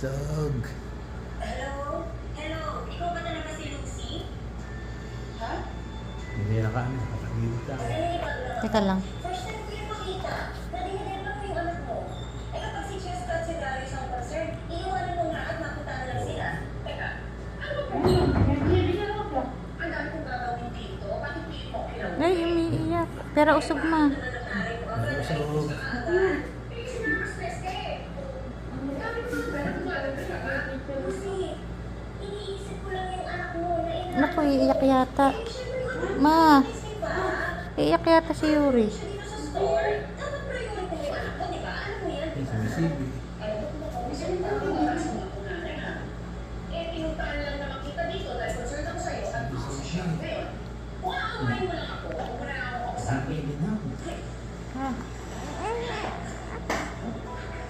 Busog. Hello? Hello? Ikaw ba talaga si Lucy? Ha? Hindi nakakagilid ka. Teka lang. First time ko yung makita. Nadinig lang yung anak mo. Eh kapag si Cheska at si Darius ang concern, iiwanan mo nga at mapunta na lang sila. Teka, ano ba po? Ang dami kong gagawin dito. Bakit pilit mo kailangan? Ay, umiiyak. Pero usog ma. Busog. Naku, iiyak yata. Ma, iiyak yata si Yuri. Yung sumisibi. Sumisibi din ako. Ah.